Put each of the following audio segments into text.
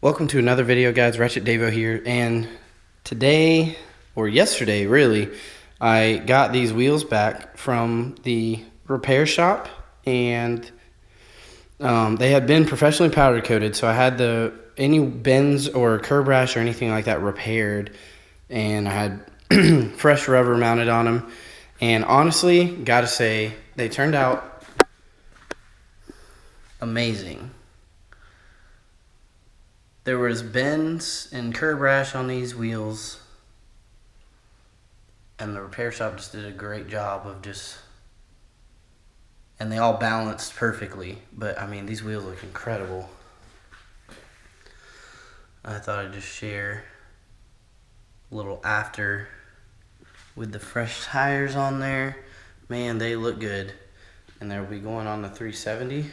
Welcome to another video, guys. Ratchet Davo here, and today, or yesterday really, I got these wheels back from the repair shop, and they had been professionally powder coated, so I had any bends or curb rash or anything like that repaired, and I had fresh rubber mounted on them, and honestly, gotta say, they turned out amazing. There was bends and curb rash on these wheels, and the repair shop just did a great job of and they all balanced perfectly. But I mean, these wheels look incredible. I thought I'd just share a little after with the fresh tires on there. Man, they look good, and they'll be going on the 370.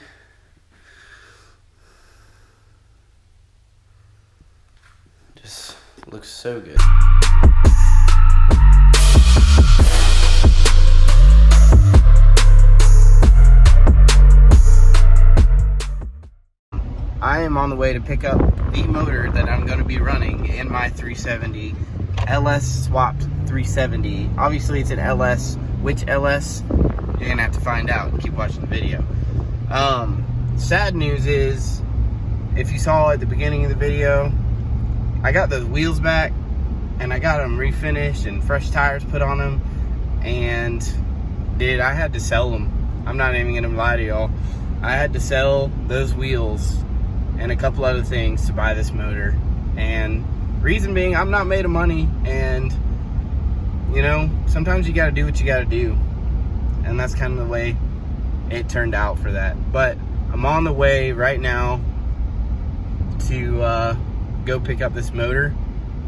Just looks so good. I am on the way to pick up the motor that I'm going to be running in my 370 LS swapped 370. Obviously it's an LS. Which LS? You're gonna have to find out. Keep watching the video. Sad news is, if you saw at the beginning of the video, I got those wheels back, and I got them refinished and fresh tires put on them, and dude, I had to sell them. I'm not even gonna lie to y'all. I had to sell those wheels and a couple other things to buy this motor, and reason being, I'm not made of money, and you know, sometimes you gotta do what you gotta do, and that's kind of the way it turned out for that. But I'm on the way right now to go pick up this motor,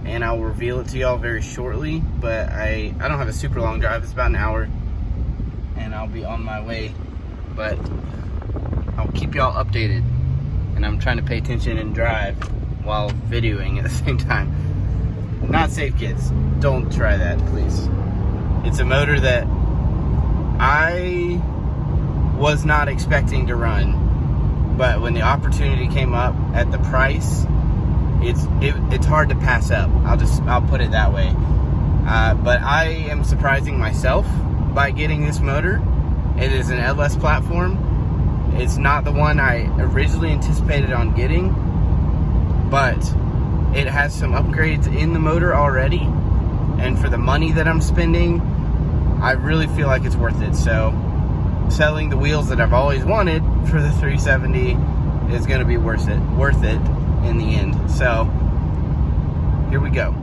and I'll reveal it to y'all very shortly. But I don't have a super long drive. It's about an hour, and I'll be on my way, but I'll keep y'all updated. And I'm trying to pay attention and drive while videoing at the same time. Not safe, kids. Don't try that, please. It's a motor that I was not expecting to run, but when the opportunity came up at the price, it's hard to pass up. I'll put it that way. But I am surprising myself by getting this motor. It is an LS platform. It's not the one I originally anticipated on getting, but it has some upgrades in the motor already, and for the money that I'm spending, I really feel like it's worth it. So selling the wheels that I've always wanted for the 370 is going to be worth it in the end. So here we go.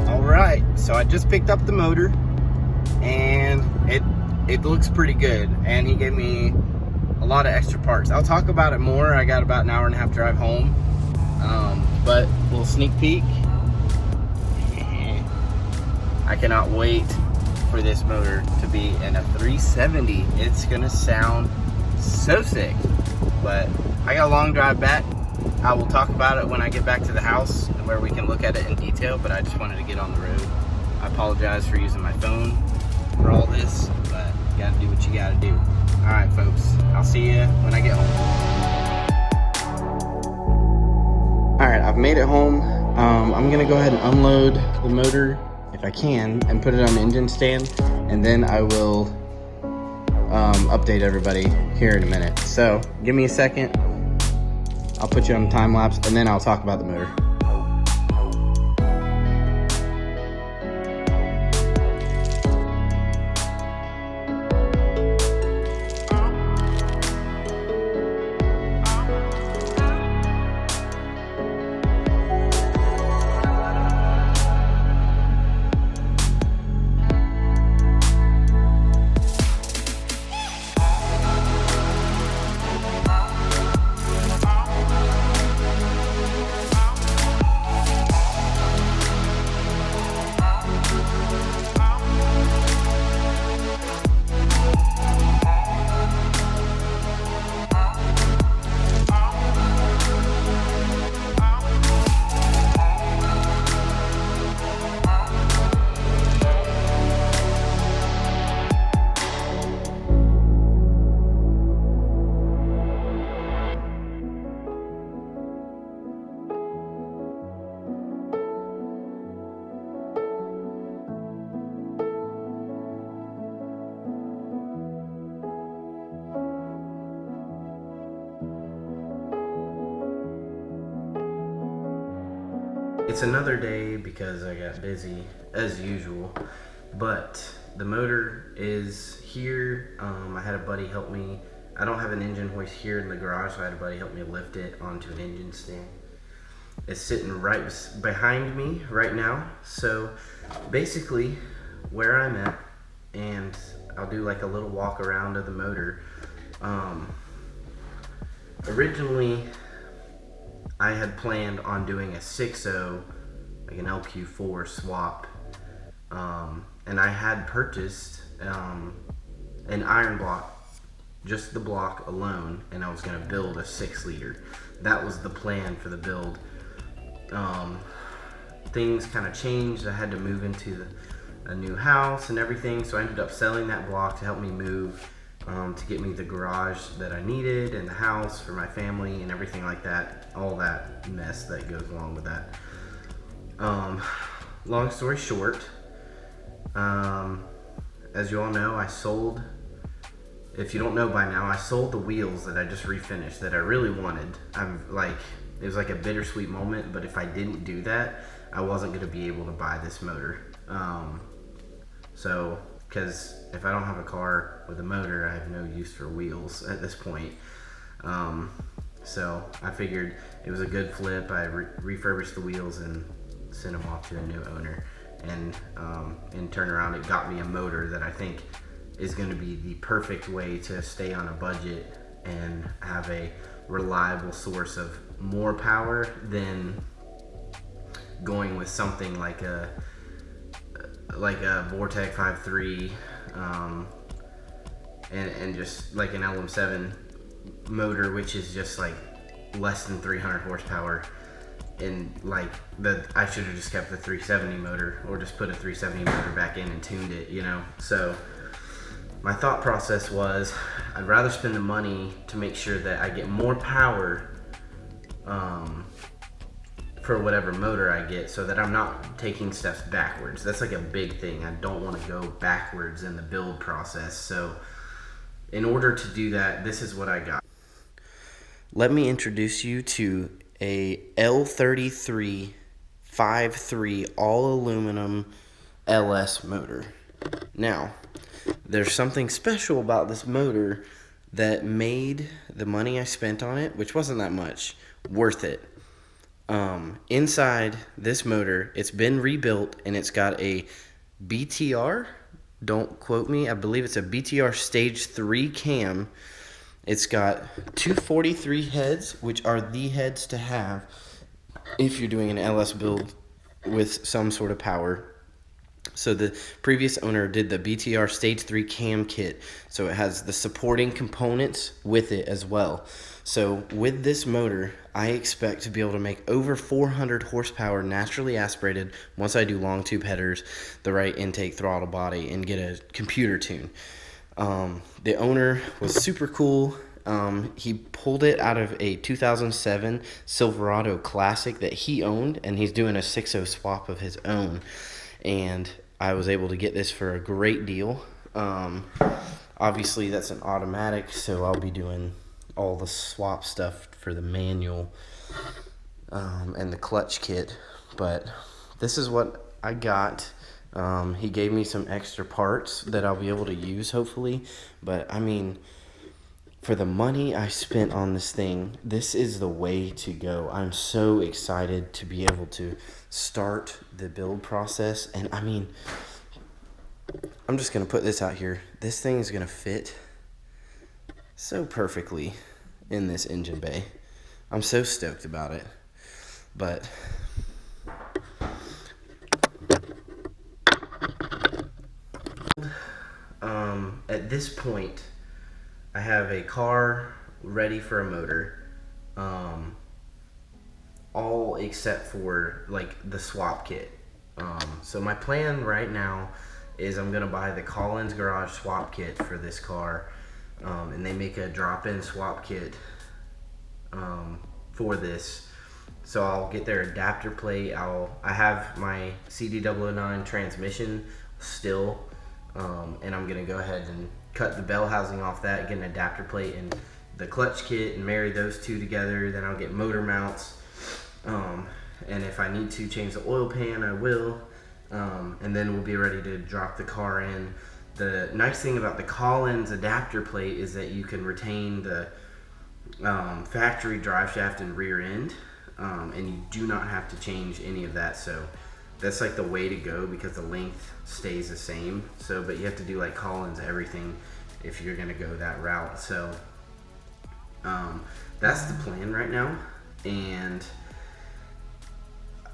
Alright, so I just picked up the motor, and it looks pretty good, and he gave me a lot of extra parts. I'll talk about it more. I got about an hour and a half drive home, but a little sneak peek. I cannot wait for this motor to be in a 370. It's gonna sound so sick. But I got a long drive back. I will talk about it when I get back to the house where we can look at it in detail, but I just wanted to get on the road. I apologize for using my phone for all this, but you gotta do what you gotta do. All right, folks, I'll see you when I get home. All right, I've made it home. I'm gonna go ahead and unload the motor if I can and put it on the engine stand, and then I will update everybody here in a minute. So give me a second. I'll put you on time lapse, and then I'll talk about the motor. It's another day because I got busy as usual, but the motor is here. I had a buddy help me. I don't have an engine hoist here in the garage, so I had a buddy help me lift it onto an engine stand. It's sitting right behind me right now. So basically where I'm at, and I'll do like a little walk around of the motor. Originally I had planned on doing a 6.0, like an LQ4 swap, and I had purchased an iron block, just the block alone, and I was going to build a 6-liter. That was the plan for the build. Things kind of changed. I had to move into a new house and everything, so I ended up selling that block to help me move, to get me the garage that I needed and the house for my family and everything like that, all that mess that goes along with that. Long story short, as you all know, I sold, if you don't know by now, I sold the wheels that I just refinished that I really wanted. It was like a bittersweet moment, but if I didn't do that, I wasn't going to be able to buy this motor. Because if I don't have a car with a motor, I have no use for wheels at this point. So I figured it was a good flip. I refurbished the wheels and sent them off to a new owner. And in turnaround, it got me a motor that I think is going to be the perfect way to stay on a budget and have a reliable source of more power than going with something like a Vortec 5.3 and just like an LM7 motor, which is just like less than 300 horsepower. And like I should have just kept the 370 motor, or just put a 370 motor back in and tuned it, you know. So my thought process was, I'd rather spend the money to make sure that I get more power for whatever motor I get, so that I'm not taking steps backwards. That's like a big thing. I don't want to go backwards in the build process. So in order to do that, this is what I got. Let me introduce you to a L33 5.3 all aluminum LS motor. Now, there's something special about this motor that made the money I spent on it, which wasn't that much, worth it. Inside this motor, it's been rebuilt, and it's got a BTR, don't quote me, I believe it's a BTR stage 3 cam. It's got 243 heads, which are the heads to have if you're doing an LS build with some sort of power. So the previous owner did the BTR stage 3 cam kit, so it has the supporting components with it as well. So with this motor, I expect to be able to make over 400 horsepower naturally aspirated once I do long tube headers, the right intake throttle body, and get a computer tune. The owner was super cool. He pulled it out of a 2007 Silverado Classic that he owned, and he's doing a 6.0 swap of his own. And I was able to get this for a great deal. Obviously, that's an automatic, so I'll be doing all the swap stuff for the manual and the clutch kit. But this is what I got. He gave me some extra parts that I'll be able to use, hopefully. But, I mean, for the money I spent on this thing, this is the way to go. I'm so excited to be able to start the build process. And, I mean, I'm just going to put this out here. This thing is going to fit so perfectly in this engine bay. I'm so stoked about it. But at this point, I have a car ready for a motor, all except for like the swap kit. So my plan right now is I'm gonna buy the Collins Garage swap kit for this car, and they make a drop-in swap kit for this. So I'll get their adapter plate. I have my CD009 transmission still, and I'm gonna go ahead and cut the bell housing off that, get an adapter plate and the clutch kit, and marry those two together. Then I'll get motor mounts, and if I need to change the oil pan, I will. And then we'll be ready to drop the car in. The nice thing about the Collins adapter plate is that you can retain the factory drive shaft and rear end, and you do not have to change any of that. So that's like the way to go because the length stays the same. So, but you have to do like Collins everything if you're gonna go that route. So that's the plan right now. And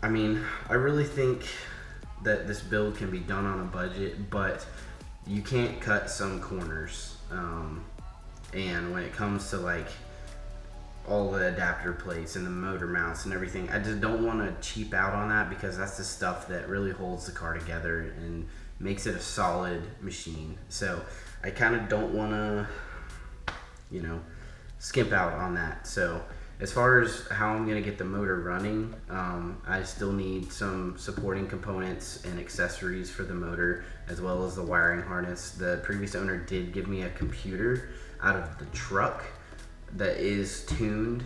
I mean, I really think that this build can be done on a budget, but you can't cut some corners. And when it comes to like all the adapter plates and the motor mounts and everything, I just don't want to cheap out on that because that's the stuff that really holds the car together and makes it a solid machine. So I kind of don't want to, you know, skimp out on that. So as far as how I'm going to get the motor running, I still need some supporting components and accessories for the motor, as well as the wiring harness. The previous owner did give me a computer out of the truck that is tuned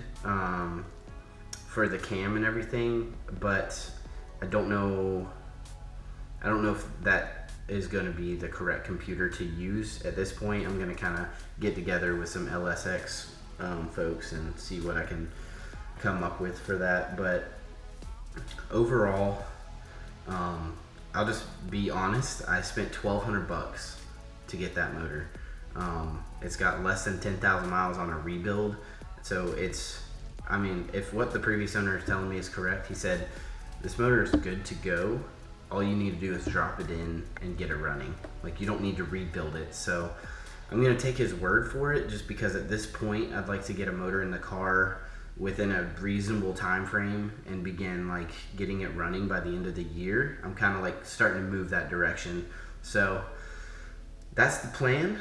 for the cam and everything, but I don't know if that is going to be the correct computer to use at this point. I'm going to kind of get together with some LSX folks and see what I can come up with for that. But overall, I'll just be honest, I spent $1,200 to get that motor. It's got less than 10,000 miles on a rebuild, so it's, I mean, if what the previous owner is telling me is correct, he said this motor is good to go. All you need to do is drop it in and get it running. Like, you don't need to rebuild it. So I'm gonna take his word for it, just because at this point I'd like to get a motor in the car within a reasonable time frame and begin like getting it running by the end of the year. I'm kind of like starting to move that direction. So that's the plan.